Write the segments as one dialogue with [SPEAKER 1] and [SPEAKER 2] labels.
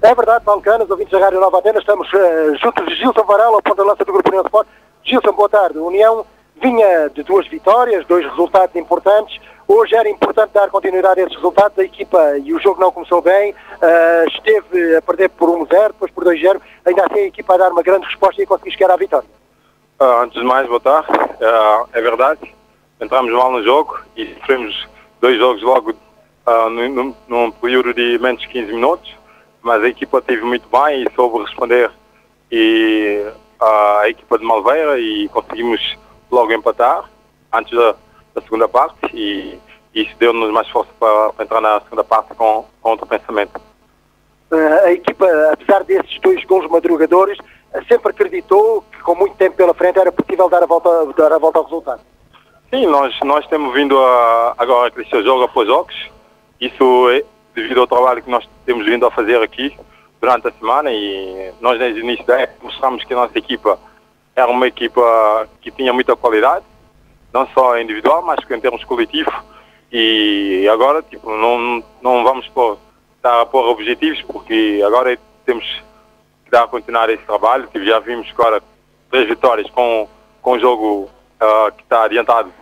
[SPEAKER 1] É verdade, Paulo Canas, ouvintes da Rádio Nova Antena, estamos juntos de Gilson Varela, ao ponto de lança do Grupo União Sport. Gilson, boa tarde. A União vinha de 2 vitórias, 2 resultados importantes. Hoje era importante dar continuidade a esses resultados. A equipa e o jogo não começou bem, esteve a perder por 1-0, depois por 2-0. Ainda assim a equipa a dar uma grande resposta e conseguiu chegar à vitória.
[SPEAKER 2] Antes de mais, boa tarde. É verdade, entramos mal no jogo e sofremos 2 jogos logo num período de menos de 15 minutos, mas a equipa esteve muito bem e soube responder a equipa de Malveira e conseguimos logo empatar antes da segunda parte e isso deu-nos mais força para entrar na segunda parte com outro pensamento.
[SPEAKER 1] A equipa, apesar desses 2 gols madrugadores, sempre acreditou que com muito tempo pela frente era possível dar a volta ao resultado.
[SPEAKER 2] Sim, nós temos vindo agora a crescer jogo após jogos. Isso é devido ao trabalho que nós temos vindo a fazer aqui durante a semana e nós desde o início da época mostramos que a nossa equipa era uma equipa que tinha muita qualidade, não só individual, mas em termos coletivos. E agora não vamos estar a pôr objetivos, porque agora temos que dar a continuar esse trabalho, que já vimos agora 3 vitórias com o jogo que está adiantado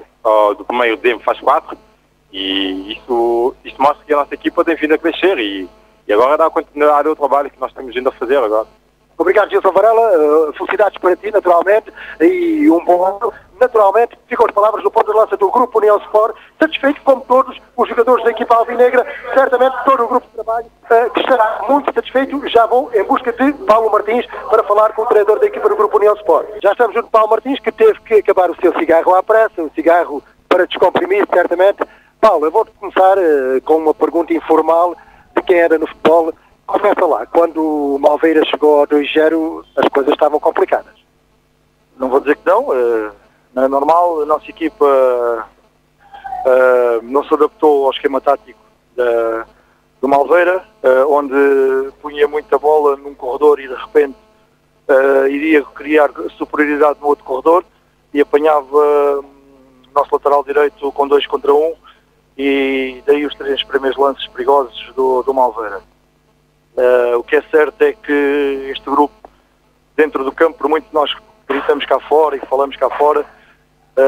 [SPEAKER 2] do primeiro tempo faz 4. E isso mostra que a nossa equipa tem vindo a crescer e agora dá a continuidade ao trabalho que nós temos vindo a fazer agora.
[SPEAKER 1] Obrigado, Gilson Varela. Felicidades para ti, naturalmente, e um bom ano. Naturalmente, ficam as palavras do ponto de lança do Grupo União Sport, satisfeito como todos os jogadores da equipa alvinegra, certamente todo o grupo de trabalho que estará muito satisfeito. Já vou em busca de Paulo Martins para falar com o treinador da equipa do Grupo União Sport. Já estamos junto de Paulo Martins, que teve que acabar o seu cigarro à pressa, o cigarro para descomprimir, certamente. Paulo, eu vou começar com uma pergunta informal de quem era no futebol. Começa lá, quando o Malveira chegou ao 2-0, as coisas estavam complicadas.
[SPEAKER 3] Não vou dizer que não é normal, a nossa equipa não se adaptou ao esquema tático do Malveira, onde punha muita bola num corredor e de repente iria criar superioridade no outro corredor e apanhava o nosso lateral direito com 2 contra 1 e daí os 3 primeiros lances perigosos do Malveira. O que é certo é que este grupo, dentro do campo, por muito que nós gritamos cá fora e falamos cá fora,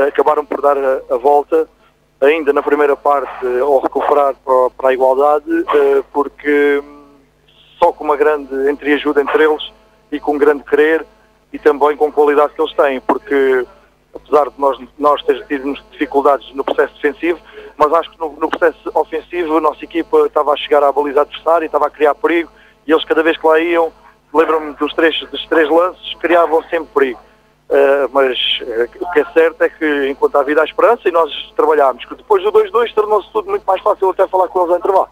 [SPEAKER 3] acabaram por dar a volta, ainda na primeira parte, ao recuperar para a igualdade, porque só com uma grande entreajuda entre eles e com um grande querer e também com a qualidade que eles têm, porque apesar de nós termos dificuldades no processo defensivo, mas acho que no processo ofensivo a nossa equipa estava a chegar à baliza adversária, estava a criar perigo e eles cada vez que lá iam, lembro-me dos três lances, criavam sempre perigo. Mas o que é certo é que enquanto há vida há esperança e nós trabalhámos, que depois do 2-2 tornou-se tudo muito mais fácil até falar com eles ao intervalo.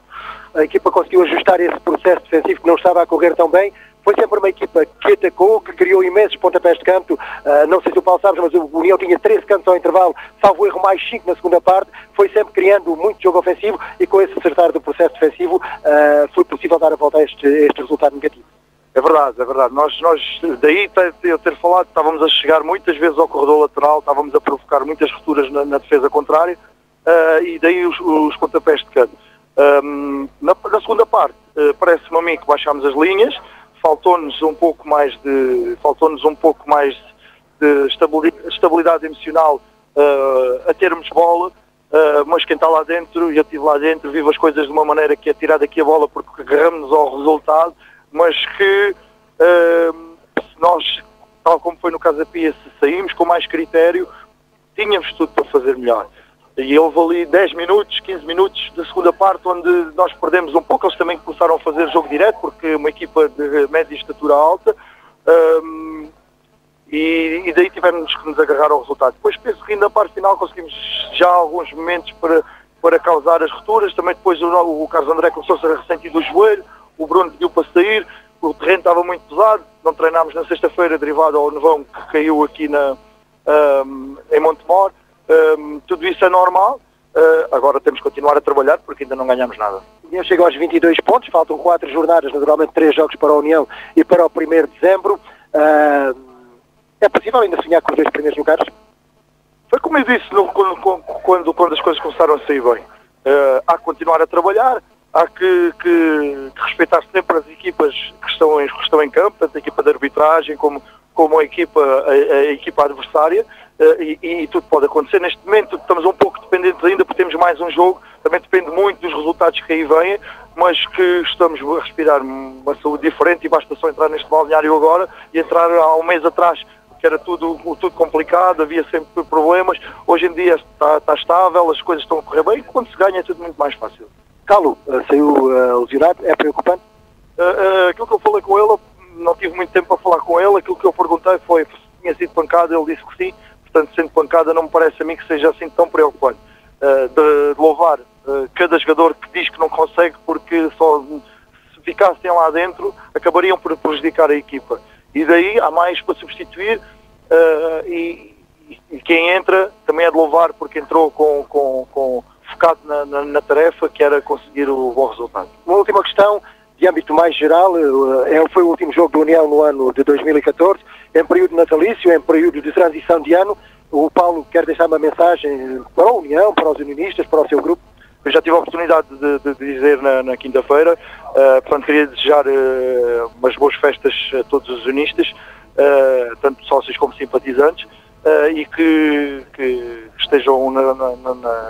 [SPEAKER 1] A equipa conseguiu ajustar esse processo defensivo que não estava a correr tão bem. Foi sempre uma equipa que atacou, que criou imensos pontapés de campo. Não sei se o Paulo sabe, mas o União tinha 13 cantos ao intervalo, salvo erro mais 5 na segunda parte. Foi sempre criando muito jogo ofensivo e com esse acertar do processo defensivo foi possível dar a volta a este resultado negativo.
[SPEAKER 3] É verdade. Nós daí eu ter falado, estávamos a chegar muitas vezes ao corredor lateral, estávamos a provocar muitas rupturas na defesa contrária e daí os pontapés de canto. Na segunda parte, parece-me a mim que baixámos as linhas, faltou-nos um pouco mais de estabilidade emocional a termos bola, mas quem está lá dentro, eu estive lá dentro, vivo as coisas de uma maneira que é tirar daqui a bola porque agarramos-nos ao resultado, mas que nós, tal como foi no caso da Pia, se saímos com mais critério, tínhamos tudo para fazer melhor. E houve ali 10 minutos, 15 minutos da segunda parte onde nós perdemos um pouco. Eles também começaram a fazer jogo direto, porque uma equipa de média estatura alta, e daí tivemos que nos agarrar ao resultado. Depois penso que na parte final conseguimos já alguns momentos para causar as rupturas. Também depois o Carlos André começou-se a ressentir do joelho, o Bruno pediu para sair, o terreno estava muito pesado. Não treinámos na sexta-feira derivado ao nevão que caiu aqui em Montemor. Tudo isso é normal, agora temos que continuar a trabalhar porque ainda não ganhamos nada.
[SPEAKER 1] A União chega aos 22 pontos, faltam 4 jornadas, naturalmente 3 jogos para a União e para o 1º de dezembro. É possível ainda sonhar com os 2 primeiros lugares?
[SPEAKER 3] Foi como eu disse quando as coisas começaram a sair bem. Há que continuar a trabalhar, há que respeitar sempre as equipas que estão em campo, tanto a equipa de arbitragem como a equipa adversária, e tudo pode acontecer. Neste momento estamos um pouco dependentes ainda porque temos mais um jogo, também depende muito dos resultados que aí vêm, mas que estamos a respirar uma saúde diferente e basta só entrar neste balneário agora e entrar há um mês atrás, que era tudo complicado, havia sempre problemas. Hoje em dia está estável, as coisas estão a correr bem, e quando se ganha é tudo muito mais fácil.
[SPEAKER 1] Calo, saiu lesionado, é preocupante?
[SPEAKER 3] Aquilo que eu falei com ele, não tive muito tempo para falar com ele, aquilo que eu perguntei foi se tinha sido pancada, ele disse que sim, portanto sendo pancada não me parece a mim que seja assim tão preocupante. De louvar cada jogador que diz que não consegue, porque só se ficassem lá dentro acabariam por prejudicar a equipa. E daí há mais para substituir, e quem entra também é de louvar porque entrou focado na tarefa que era conseguir o bom resultado.
[SPEAKER 1] Uma última questão, de âmbito mais geral, foi o último jogo da União no ano de 2014, em período natalício, em período de transição de ano. O Paulo quer deixar uma mensagem para a União, para os unionistas, para o seu grupo?
[SPEAKER 3] Eu já tive a oportunidade de dizer na quinta-feira, portanto queria desejar umas boas festas a todos os unionistas, tanto sócios como simpatizantes, e que estejam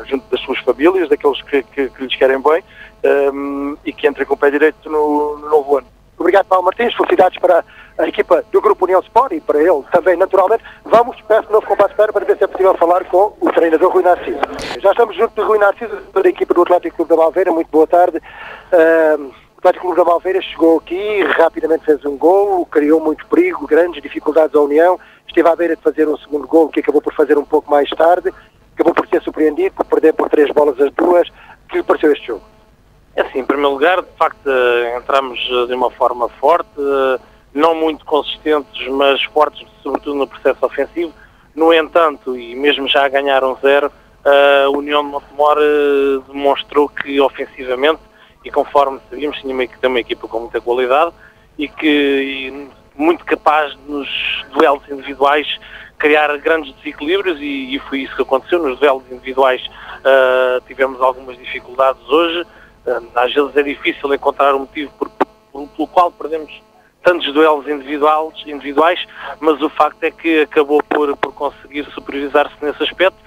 [SPEAKER 3] junto das suas famílias, daqueles que lhes querem bem, e que entrem com o pé direito no novo ano.
[SPEAKER 1] Obrigado, Paulo Martins. Felicidades para a equipa do Grupo União Sport e para ele também, naturalmente. Vamos, peço de novo compasso para ver se é possível falar com o treinador Rui Narciso. Já estamos junto de Rui Narciso, da equipa do Atlético Clube da Malveira. Muito boa tarde. O Atlético Clube da Malveira chegou aqui, rapidamente fez um gol, criou muito perigo, grandes dificuldades à União. Esteve à beira de fazer um segundo gol, que acabou por fazer um pouco mais tarde. Acabou por ser surpreendido, por perder por 3 bolas as 2. Que lhe pareceu este jogo?
[SPEAKER 4] É assim, em primeiro lugar, de facto, entramos de uma forma forte, não muito consistentes, mas fortes, sobretudo no processo ofensivo. No entanto, e mesmo já a ganhar 1-0, a União de Montemor demonstrou que ofensivamente, e conforme sabíamos, tinha uma equipa com muita qualidade e muito capaz nos duelos individuais criar grandes desequilíbrios, e foi isso que aconteceu. Nos duelos individuais tivemos algumas dificuldades hoje. Às vezes é difícil encontrar um motivo pelo qual perdemos tantos duelos individuais, mas o facto é que acabou por conseguir superiorizar-se nesse aspecto,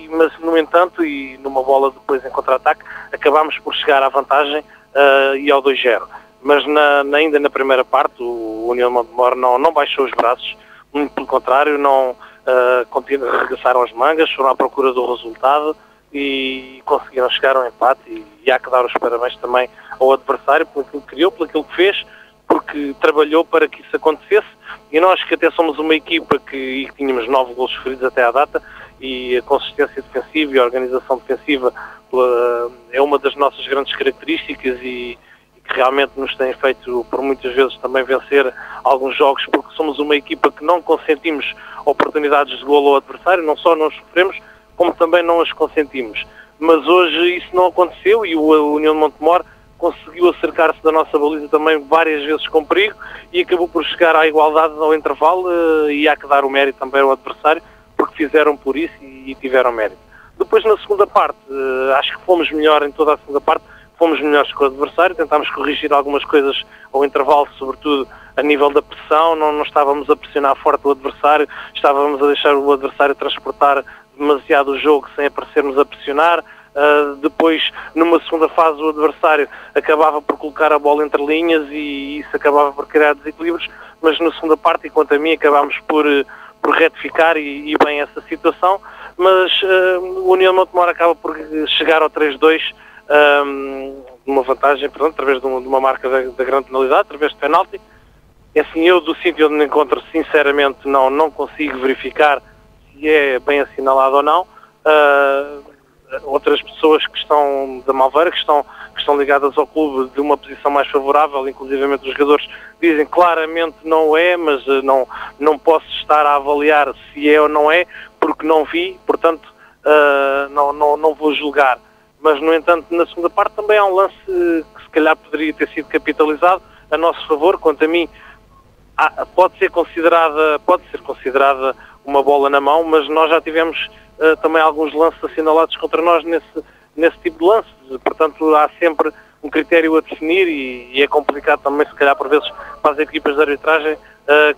[SPEAKER 4] mas no entanto, e numa bola depois em contra-ataque, acabámos por chegar à vantagem e ao 2-0. Mas ainda na primeira parte o União de Montemor não baixou os braços, muito pelo contrário, regressaram as mangas, foram à procura do resultado e conseguiram chegar ao empate, e há que dar os parabéns também ao adversário por aquilo que criou, por aquilo que fez, porque trabalhou para que isso acontecesse, e nós que até somos uma equipa que tínhamos 9 golos sofridos até à data, e a consistência defensiva e a organização defensiva é uma das nossas grandes características e que realmente nos tem feito por muitas vezes também vencer alguns jogos, porque somos uma equipa que não consentimos oportunidades de golo ao adversário, não só não sofremos, como também não as consentimos. Mas hoje isso não aconteceu e o União de Montemor conseguiu acercar-se da nossa baliza também várias vezes com perigo e acabou por chegar à igualdade ao intervalo, e há que dar o mérito também ao adversário, porque fizeram por isso e tiveram mérito. Depois na segunda parte, acho que fomos melhor em toda a segunda parte, fomos melhores que o adversário, tentámos corrigir algumas coisas ao intervalo, sobretudo a nível da pressão, não estávamos a pressionar forte o adversário, estávamos a deixar o adversário transportar demasiado o jogo sem aparecermos a pressionar. Depois, numa segunda fase, o adversário acabava por colocar a bola entre linhas e isso acabava por criar desequilíbrios, mas na segunda parte, e quanto a mim, acabámos por retificar e bem essa situação, mas o União de Montemor acaba por chegar ao 3-2, uma vantagem, portanto, através de uma marca da grande penalidade, através de penalti. É assim, eu do sítio onde me encontro, sinceramente, não consigo verificar se é bem assinalado ou não. Outras pessoas que estão da Malveira, que estão ligadas ao clube de uma posição mais favorável, inclusivamente os jogadores, dizem claramente não é, mas não posso estar a avaliar se é ou não é, porque não vi, portanto não vou julgar. Mas, no entanto, na segunda parte também há um lance que se calhar poderia ter sido capitalizado a nosso favor. Quanto a mim, pode ser considerada uma bola na mão, mas nós já tivemos também alguns lances assinalados contra nós nesse tipo de lance. Portanto, há sempre um critério a definir e é complicado também, se calhar, por vezes, para as equipas de arbitragem,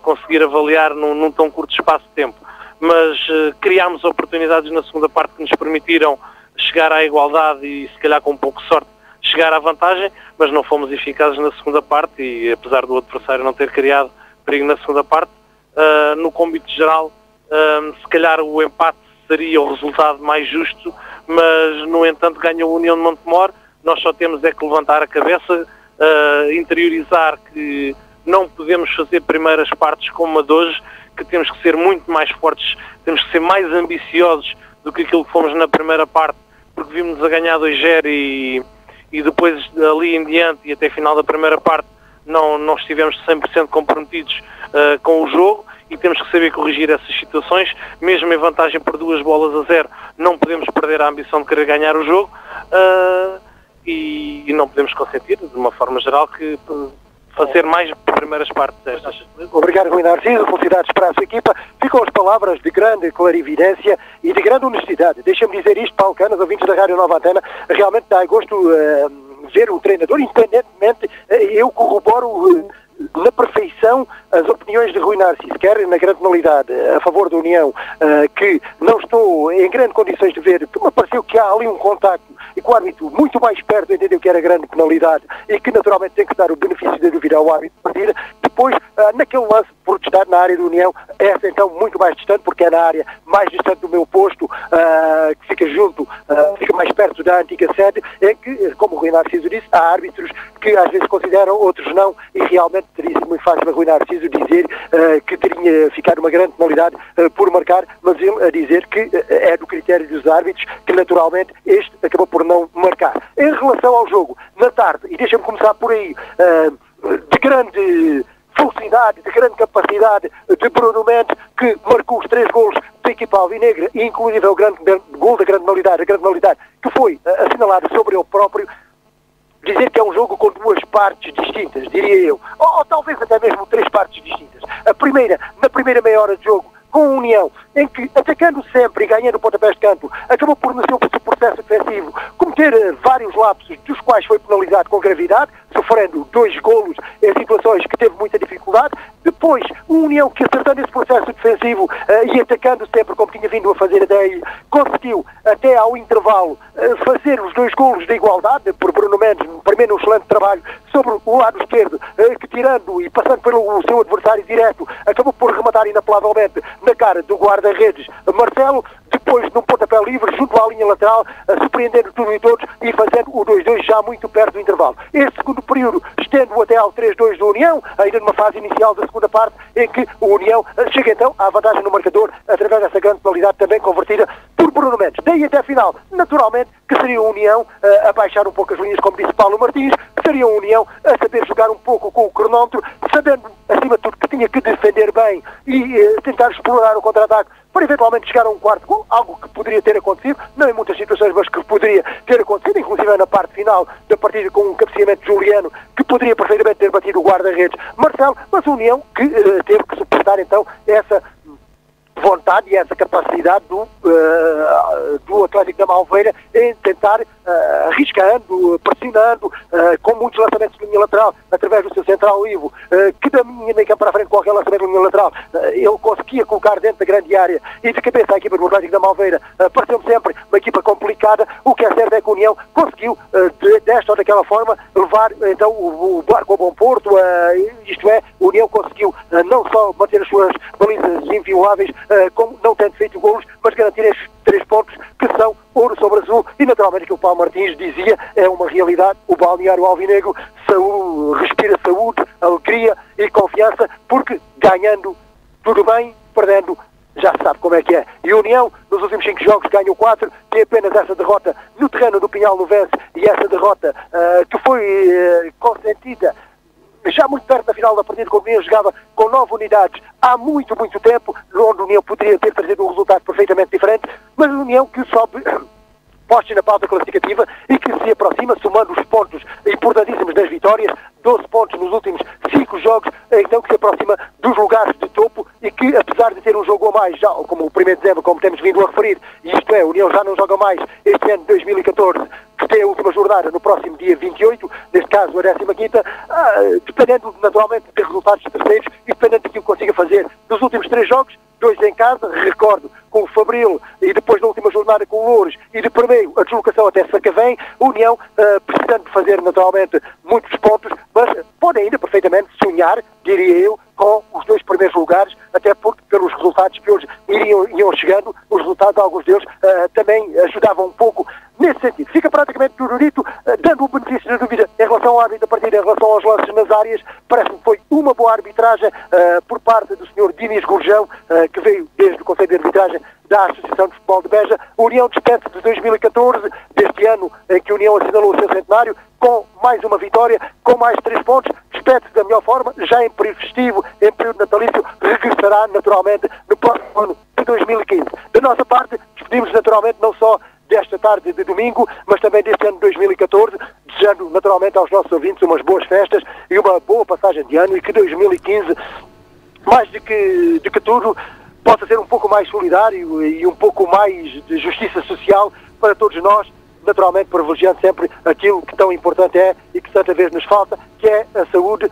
[SPEAKER 4] conseguir avaliar num tão curto espaço de tempo. Mas criámos oportunidades na segunda parte que nos permitiram chegar à igualdade e, se calhar, com um pouco de sorte, chegar à vantagem, mas não fomos eficazes na segunda parte e, apesar do adversário não ter criado perigo na segunda parte, no cômbito geral, se calhar o empate seria o resultado mais justo, mas, no entanto, ganhou a União de Montemor. Nós só temos é que levantar a cabeça, interiorizar que não podemos fazer primeiras partes como a de hoje, que temos que ser muito mais fortes, temos que ser mais ambiciosos do que aquilo que fomos na primeira parte, porque vimos a ganhar 2-0 e depois ali em diante e até a final da primeira parte não estivemos 100% comprometidos com o jogo e temos que saber corrigir essas situações. Mesmo em vantagem por 2-0, não podemos perder a ambição de querer ganhar o jogo e não podemos consentir, de uma forma geral, que fazer mais primeiras partes destas.
[SPEAKER 1] Obrigado, Rui Narciso. Felicidades para a sua equipa. Ficam as palavras de grande clarividência e de grande honestidade. Deixa-me dizer isto, Paulo Canas, ouvintes da Rádio Nova Antena, realmente dá gosto ver o treinador, independentemente, eu corroboro na perfeição as opiniões de Rui Narciso, quer na grande penalidade a favor da União, que não estou em grandes condições de ver, que me pareceu que há ali um contacto e que o árbitro muito mais perto entendeu que era grande penalidade e que naturalmente tem que dar o benefício da dúvida ao árbitro de partida. Depois, naquele lance protestado na área da União, essa então muito mais distante, porque é na área mais distante do meu posto, que fica junto, fica mais perto da antiga sede, é que, como o Rui Narciso disse, há árbitros que às vezes consideram, outros não, e realmente teria sido muito fácil a Rui Narciso dizer que teria ficado uma grande penalidade por marcar, mas ele a dizer que é do critério dos árbitros, que naturalmente este acabou por não marcar. Em relação ao jogo, na tarde, e deixa-me começar por aí, de grande velocidade, de grande capacidade de Bruno Mendes, que marcou os 3 golos da equipa alvinegra, inclusive o grande gol da grande penalidade, que foi assinalado sobre ele próprio. Dizer que é um jogo com 2 partes distintas, diria eu, ou talvez até mesmo 3 partes distintas. A primeira, na primeira meia hora de jogo, com a União, em que, atacando sempre e ganhando pontapés de canto, acabou por, no seu processo defensivo, cometer vários lapsos, dos quais foi penalizado com gravidade, sofrendo 2 golos em situações que teve muita dificuldade. Depois, a União, que acertando esse processo defensivo e atacando sempre como tinha vindo a fazer até aí, conseguiu, até ao intervalo, fazer os 2 golos de igualdade, por Bruno Mendes, primeiro um excelente trabalho sobre o lado esquerdo, que tirando e passando pelo seu adversário direto, acabou por rematar inapelavelmente na cara do guarda-redes Marcelo. Depois, num pontapé livre, junto à linha lateral, surpreendendo tudo e todos e fazendo o 2-2 já muito perto do intervalo. Esse segundo período estendo até ao 3-2 do União, ainda numa fase inicial da segunda parte, em que o União chega então à vantagem no marcador, através dessa grande penalidade também convertida por Bruno Mendes. Daí até a final, naturalmente, que seria a União a baixar um pouco as linhas, como disse Paulo Martins, seria a União a saber jogar um pouco com o cronómetro, sabendo, acima de tudo, que tinha que defender bem e tentar explorar o contra-ataque para eventualmente chegar a um quarto gol, algo que poderia ter acontecido, não em muitas situações, mas que poderia ter acontecido, inclusive na parte final da partida com um cabeceamento de Juliano, que poderia perfeitamente ter batido o guarda-redes Marcelo, mas a União que teve que suportar então essa vontade e essa capacidade do Atlético da Malveira em tentar, arriscando, pressionando, com muitos lançamentos de linha lateral, através do seu central Ivo, que da minha meio campo para a frente, qualquer lançamento de linha lateral, ele conseguia colocar dentro da grande área e de cabeça a equipa do Atlético da Malveira pareceu-me sempre uma equipa complicada. O que é certo é que a União conseguiu, desta ou daquela forma, levar então o barco ao bom porto, isto é, a União conseguiu não só manter as suas balizas invioláveis, como não tendo feito golos, mas garantir estes 3 pontos que são ouro sobre azul. E naturalmente, que o Paulo Martins dizia, é uma realidade. O balneário alvinegro respira saúde, alegria e confiança, porque ganhando tudo bem, perdendo já se sabe como é que é. E a União, nos últimos 5 jogos, ganhou 4, tem apenas essa derrota no terreno do Pinhal Novense, e essa derrota que foi consentida já muito perto da final da partida, quando a União jogava com 9 unidades há muito, muito tempo, onde a União poderia ter trazido um resultado perfeitamente diferente, mas a União que sobe postos na pauta classificativa e que se aproxima, somando os pontos importantíssimos das vitórias, 12 pontos nos últimos 5 jogos, então que se aproxima dos lugares de topo e que, apesar de ter um jogo a mais, já, como o 1º de dezembro, como temos vindo a referir, e isto é, a União já não joga mais este ano de 2014, que tem a última jornada no próximo dia 28, neste caso a 15ª, dependendo naturalmente de resultados terceiros e dependendo daquilo que consiga fazer. Nos últimos 3 jogos, 2 em casa, recordo, com o Fabril e depois na última jornada com o Louros e de primeiro a deslocação até Sacavém, a União precisando de fazer naturalmente muitos pontos, mas pode ainda perfeitamente sonhar, diria eu, com os 2 primeiros lugares, até porque pelos resultados que hoje iam chegando, os resultados de alguns deles também ajudavam um pouco nesse sentido. Fica praticamente tudo dito, dando o benefício da dúvida em relação ao árbitro da partida, em relação aos lances nas áreas. Parece-me que foi uma boa arbitragem por parte do Sr. Dinis Gurjão, que veio desde o Conselho de Arbitragem da Associação de Futebol de Beja. A União despede de 2014, deste ano em que a União assinalou o seu centenário, com mais uma vitória, com mais 3 pontos, despede-se da melhor forma, já em período festivo, em período natalício, regressará naturalmente no próximo ano de 2015. Da nossa parte, despedimos naturalmente não só desta tarde de domingo, mas também deste ano de 2014, desejando naturalmente aos nossos ouvintes umas boas festas e uma boa passagem de ano, e que 2015, mais do que tudo, possa ser um pouco mais solidário e um pouco mais de justiça social para todos nós, naturalmente privilegiando sempre aquilo que tão importante é e que tanta vez nos falta, que é a saúde,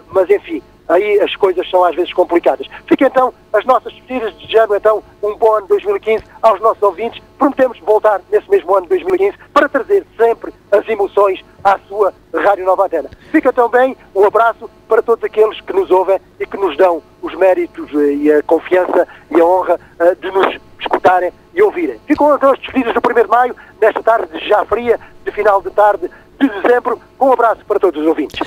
[SPEAKER 1] mas enfim, aí as coisas são às vezes complicadas. Fica então as nossas despedidas, desejando então um bom ano 2015 aos nossos ouvintes. Prometemos voltar nesse mesmo ano de 2015 para trazer sempre as emoções à sua Rádio Nova Antena. Fica também um abraço para todos aqueles que nos ouvem e que nos dão os méritos e a confiança e a honra de nos escutarem e ouvirem. Ficam então as despedidas do 1º de maio, nesta tarde já fria, de final de tarde de dezembro. Um abraço para todos os ouvintes.